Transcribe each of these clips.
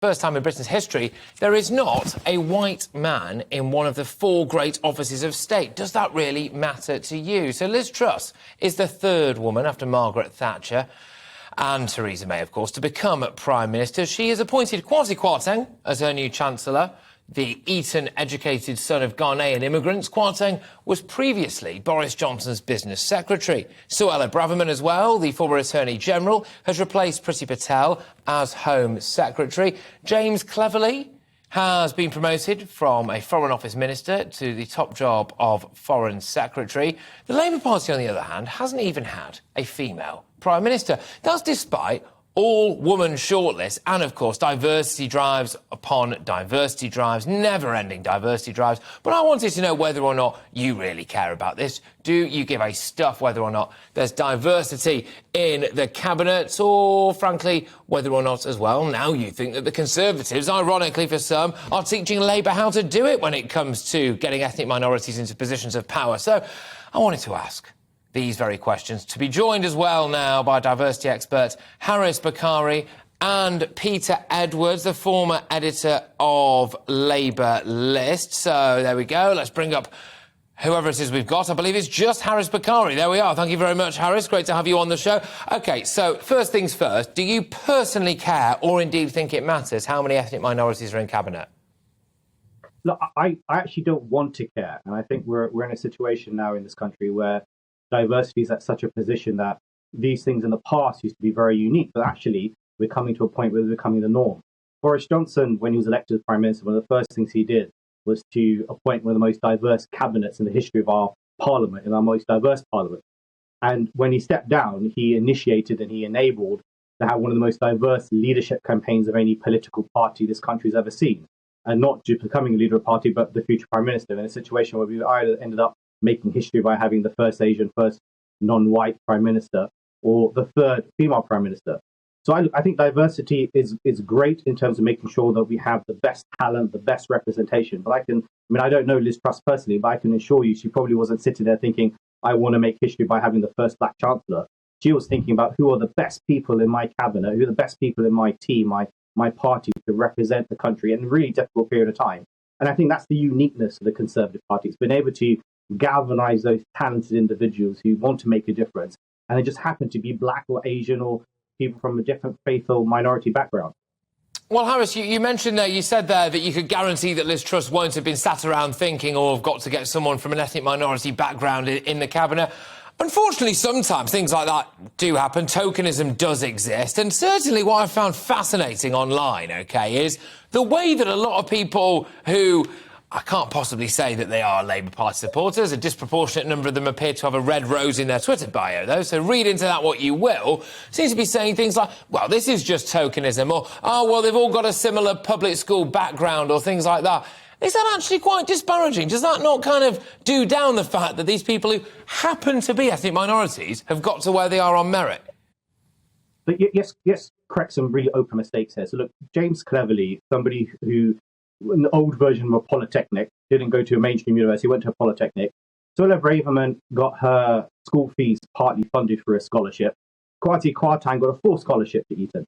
First time in Britain's history, there is not a white man in one of the 4 great offices of state. Does that really matter to you? So Liz Truss is the 3rd woman after Margaret Thatcher and Theresa May, of course, to become Prime Minister. She has appointed Kwasi Kwarteng as her new Chancellor, the Eton-educated son of Ghanaian immigrants. Kwarteng was previously Boris Johnson's business secretary. Suella Braverman as well, the former Attorney General, has replaced Priti Patel as Home Secretary. James Cleverly has been promoted from a Foreign Office Minister to the top job of Foreign Secretary. The Labour Party, on the other hand, hasn't even had a female Prime Minister. That's despite all-woman shortlists and, of course, diversity drives upon diversity drives, never-ending diversity drives. But I wanted to know whether or not you really care about this. Do you give a stuff whether or not there's diversity in the Cabinet, or, frankly, whether or not, as well, now you think that the Conservatives, ironically for some, are teaching Labour how to do it when it comes to getting ethnic minorities into positions of power? So I wanted to ask these very questions, to be joined as well now by diversity experts Harris Bokhari and Peter Edwards, the former editor of Labour List. So there we go. Let's bring up whoever it is we've got. I believe it's just Harris Bokhari. There we are. Thank you very much, Harris. Great to have you on the show. OK, so first things first, do you personally care or indeed think it matters how many ethnic minorities are in Cabinet? Look, I actually don't want to care. And I think we're in a situation now in this country where diversity is at such a position that these things in the past used to be very unique, but actually we're coming to a point where they're becoming the norm. Boris Johnson, when he was elected as Prime Minister, one of the first things he did was to appoint one of the most diverse cabinets in the history of our parliament, in our most diverse parliament. And when he stepped down, he initiated and he enabled to have one of the most diverse leadership campaigns of any political party this country's ever seen. And not just becoming a leader of a party, but the future Prime Minister, in a situation where we either ended up making history by having the first Asian, first non-white Prime Minister, or the 3rd female Prime Minister. So I think diversity is great in terms of making sure that we have the best talent, the best representation. But I don't know Liz Truss personally, but I can assure you she probably wasn't sitting there thinking, I want to make history by having the first black Chancellor. She was thinking about who are the best people in my cabinet, who are the best people in my team, my party, to represent the country in a really difficult period of time. And I think that's the uniqueness of the Conservative Party. It's been able to galvanize those talented individuals who want to make a difference, and they just happen to be black or Asian or people from a different faith or minority background. Well, Harris, you mentioned there, you said there that you could guarantee that Liz Truss won't have been sat around thinking, oh, I've got to get someone from an ethnic minority background in the Cabinet. Unfortunately, sometimes things like that do happen. Tokenism does exist. And certainly what I found fascinating online, OK, is the way that a lot of people who, I can't possibly say that they are Labour Party supporters. A disproportionate number of them appear to have a red rose in their Twitter bio, though, so read into that what you will. Seems to be saying things like, well, this is just tokenism, or, oh, well, they've all got a similar public school background, or things like that. Is that actually quite disparaging? Does that not kind of do down the fact that these people who happen to be ethnic minorities have got to where they are on merit? But yes, correct some really open mistakes here. So look, James Cleverly, somebody who, an old version of a polytechnic, didn't go to a mainstream university, went to a polytechnic. Suella Braverman got her school fees partly funded through a scholarship. Kwasi Kwarteng got a full scholarship to Eton.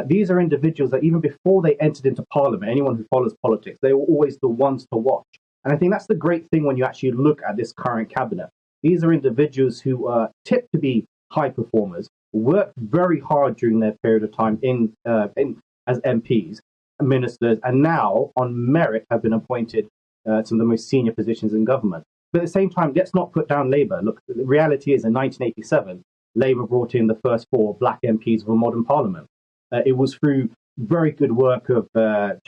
These are individuals that even before they entered into Parliament, anyone who follows politics, they were always the ones to watch. And I think that's the great thing when you actually look at this current cabinet. These are individuals who are tipped to be high performers, worked very hard during their period of time as MPs, ministers, and now on merit have been appointed to some of the most senior positions in government. But at the same time, let's not put down Labour. Look, the reality is in 1987, Labour brought in the first 4 black MPs of a modern parliament. It was through very good work of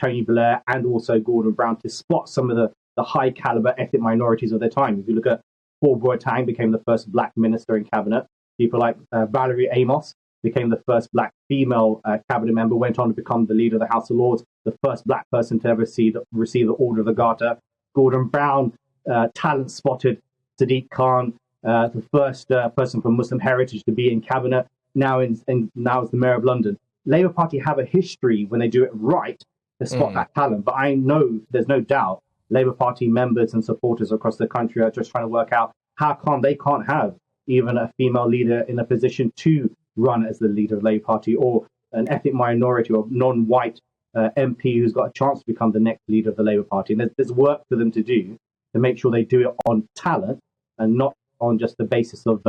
Tony Blair and also Gordon Brown to spot some of the high caliber ethnic minorities of their time. If you look at Paul Boateng, became the first black minister in cabinet. People like Valerie Amos became the first black female cabinet member, went on to become the leader of the House of Lords, the first black person to ever receive the Order of the Garter. Gordon Brown talent spotted Sadiq Khan, the first person from Muslim heritage to be in cabinet, now is the Mayor of London. Labour Party have a history when they do it right to spot that talent. But I know there's no doubt Labour Party members and supporters across the country are just trying to work out how come they can't have even a female leader in a position to run as the leader of Labour Party, or an ethnic minority or non-white MP who's got a chance to become the next leader of the Labour Party. And there's work for them to do to make sure they do it on talent and not on just the basis of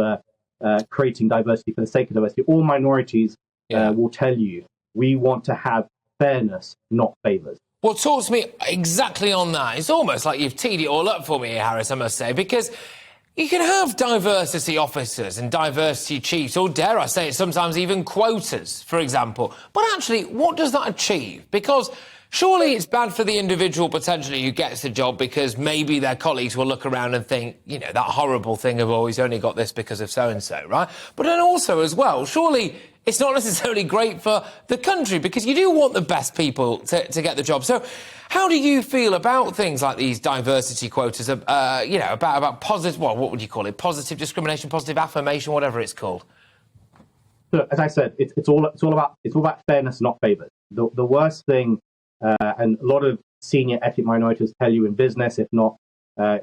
creating diversity for the sake of diversity. All minorities will tell you, we want to have fairness, not favours. Well, talk to me exactly on that. It's almost like you've teed it all up for me, Harris, I must say, because you can have diversity officers and diversity chiefs, or dare I say it, sometimes even quotas, for example. But actually, what does that achieve? Because surely it's bad for the individual potentially who gets the job because maybe their colleagues will look around and think, you know, that horrible thing of, oh, he's only got this because of so-and-so, right? But then also as well, surely it's not necessarily great for the country because you do want the best people to get the job. So how do you feel about things like these diversity quotas, you know, about positive, well, what would you call it? Positive discrimination, positive affirmation, whatever it's called? So, as I said, it's all about fairness, not favours. The worst thing, and a lot of senior ethnic minorities tell you in business, if not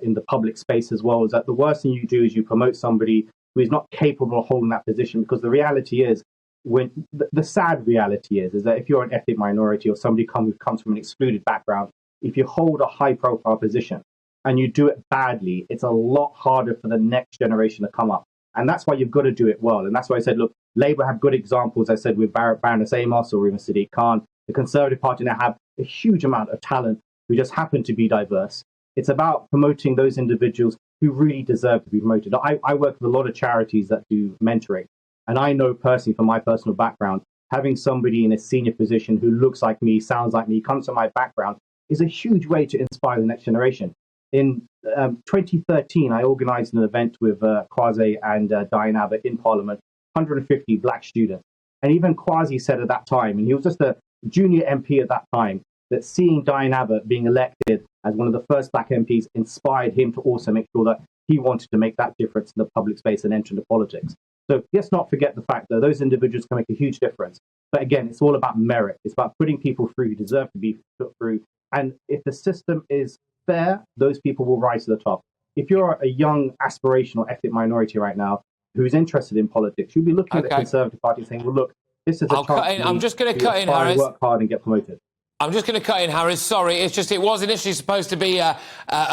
in the public space as well, is that the worst thing you do is you promote somebody who is not capable of holding that position, because the reality is, when the sad reality is that if you're an ethnic minority or somebody who comes from an excluded background, if you hold a high profile position and you do it badly, it's a lot harder for the next generation to come up. And that's why you've got to do it well. And that's why I said, look, Labour have good examples. I said with Baroness Amos or even Sadiq Khan. The Conservative Party now have a huge amount of talent who just happen to be diverse. It's about promoting those individuals who really deserve to be promoted. I work with a lot of charities that do mentoring. And I know personally, from my personal background, having somebody in a senior position who looks like me, sounds like me, comes from my background, is a huge way to inspire the next generation. In 2013, I organised an event with Kwasi and Diane Abbott in Parliament, 150 black students. And even Kwasi said at that time, and he was just a junior MP at that time, that seeing Diane Abbott being elected as one of the first black MPs inspired him to also make sure that he wanted to make that difference in the public space and enter into politics. So let's not forget the fact that those individuals can make a huge difference. But again, it's all about merit. It's about putting people through who deserve to be put through. And if the system is fair, those people will rise to the top. If you're a young, aspirational ethnic minority right now who's interested in politics, you'll be looking at the Conservative Party saying, well, look, this is a chance I'm just going to cut in, Harris. Work hard and get promoted. I'm just going to cut in, Harris. Sorry, it's just it was initially supposed to be a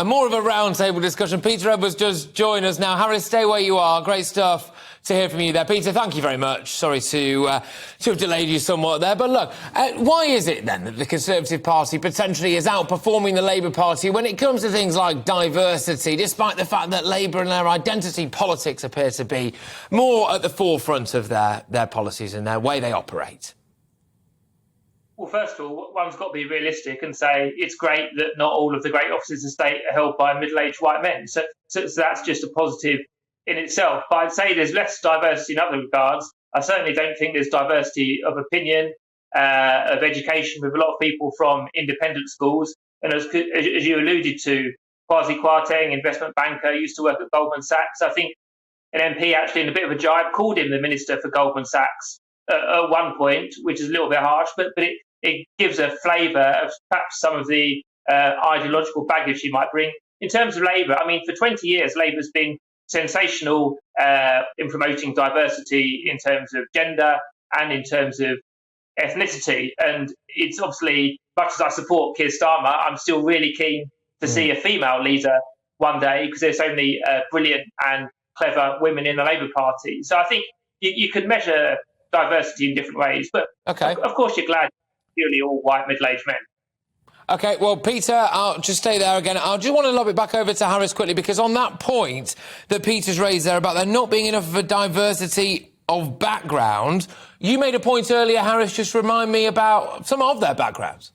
more of a roundtable discussion. Peter Edwards does join us now. Harris, stay where you are. Great stuff to hear from you there. Peter, thank you very much. Sorry to have delayed you somewhat there. But look, why is it then that the Conservative Party potentially is outperforming the Labour Party when it comes to things like diversity, despite the fact that Labour and their identity politics appear to be more at the forefront of their policies and their way they operate? Well, first of all, one's got to be realistic and say it's great that not all of the great offices of state are held by middle-aged white men. So that's just a positive in itself. But I'd say there's less diversity in other regards. I certainly don't think there's diversity of opinion, of education, with a lot of people from independent schools. And as you alluded to, Kwasi Kwarteng, investment banker, used to work at Goldman Sachs. I think an MP actually, in a bit of a jibe, called him the minister for Goldman Sachs at one point, which is a little bit harsh, but it gives a flavour of perhaps some of the ideological baggage he might bring. In terms of Labour, I mean, for 20 years, Labour's been sensational in promoting diversity in terms of gender and in terms of ethnicity. And it's obviously, much as I support Keir Starmer, I'm still really keen to see a female leader one day, because there's so many brilliant and clever women in the Labour Party. So I think you could measure diversity in different ways. But of course, you're glad purely all white middle-aged men. OK, well, Peter, I'll just stay there again. I just want to lob it back over to Harris quickly, because on that point that Peter's raised there about there not being enough of a diversity of background, you made a point earlier, Harris, just remind me about some of their backgrounds.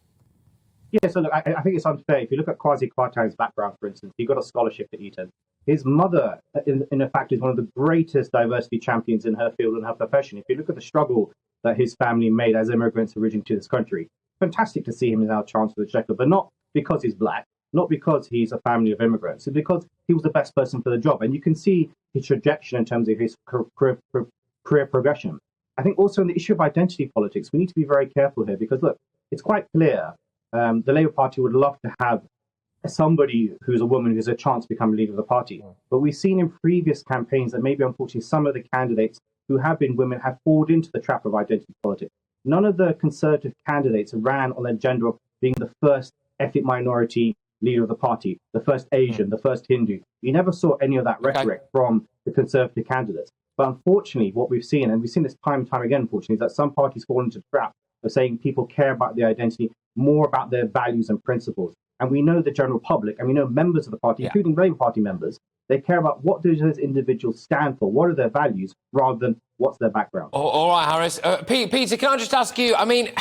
Yeah, so look, I think it's unfair. If you look at Kwasi Kwarteng's background, for instance, he got a scholarship at Eton. His mother, in fact, is one of the greatest diversity champions in her field and her profession. If you look at the struggle that his family made as immigrants originating to this country, fantastic to see him as our Chancellor of the Exchequer, but not because he's black, not because he's a family of immigrants, it's because he was the best person for the job. And you can see his trajectory in terms of his career progression. I think also on the issue of identity politics, we need to be very careful here, because, look, it's quite clear the Labour Party would love to have somebody who's a woman who's a chance to become leader of the party. But we've seen in previous campaigns that maybe, unfortunately, some of the candidates who have been women have fallen into the trap of identity politics. none of the Conservative candidates ran on the agenda of being the first ethnic minority leader of the party, the first Asian, the first Hindu. You never saw any of that rhetoric from the Conservative candidates. But unfortunately, what we've seen, and we've seen this time and time again, unfortunately, is that some parties fall into the trap of saying people care about their identity, more about their values and principles. And we know the general public, and we know members of the party, including Labour Party members, they care about what do those individuals stand for, what are their values, rather than what's their background. All right, Harris. Peter, can I just ask you, I mean,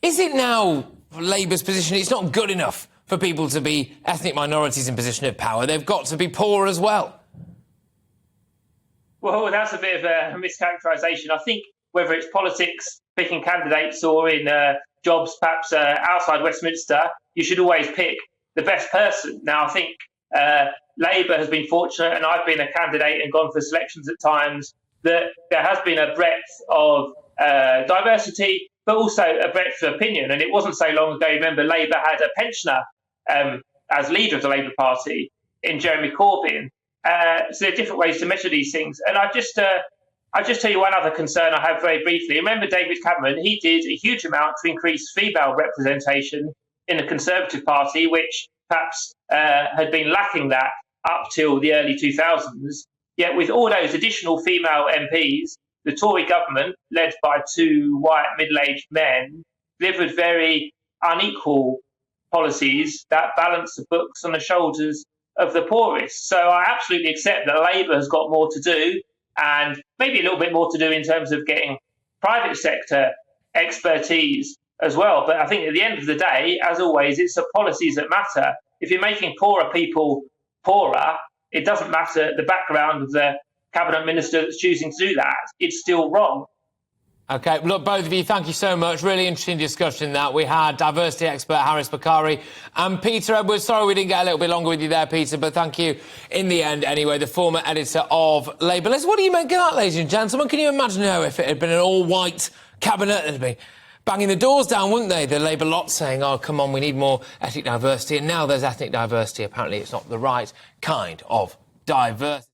is it now Labour's position it's not good enough for people to be ethnic minorities in position of power? They've got to be poor as well. Well, that's a bit of a mischaracterisation. I think whether it's politics, picking candidates, or in jobs perhaps outside Westminster, you should always pick the best person. Now, I think Labour has been fortunate, and I've been a candidate and gone for selections at times, that there has been a breadth of diversity, but also a breadth of opinion. And it wasn't so long ago, remember, Labour had a pensioner as leader of the Labour Party in Jeremy Corbyn. So there are different ways to measure these things. And I'll just tell you one other concern I have very briefly. Remember David Cameron, he did a huge amount to increase female representation in the Conservative Party, which perhaps had been lacking that up till the early 2000s. Yet with all those additional female MPs, the Tory government, led by two white middle-aged men, delivered very unequal policies that balanced the books on the shoulders of the poorest. So I absolutely accept that Labour has got more to do, and maybe a little bit more to do in terms of getting private sector expertise as well. But I think at the end of the day, as always, it's the policies that matter. If you're making poorer people poorer, it doesn't matter the background of the cabinet minister that's choosing to do that. It's still wrong. OK, look, both of you, thank you so much. Really interesting discussion that. We had diversity expert Harris Bokhari and Peter Edwards. Sorry we didn't get a little bit longer with you there, Peter, but thank you in the end, anyway, the former editor of Labour. What do you make of that, ladies and gentlemen? Can you imagine now if it had been an all-white cabinet, they'd be banging the doors down, wouldn't they? The Labour lot saying, oh, come on, we need more ethnic diversity. And now there's ethnic diversity. Apparently it's not the right kind of diversity.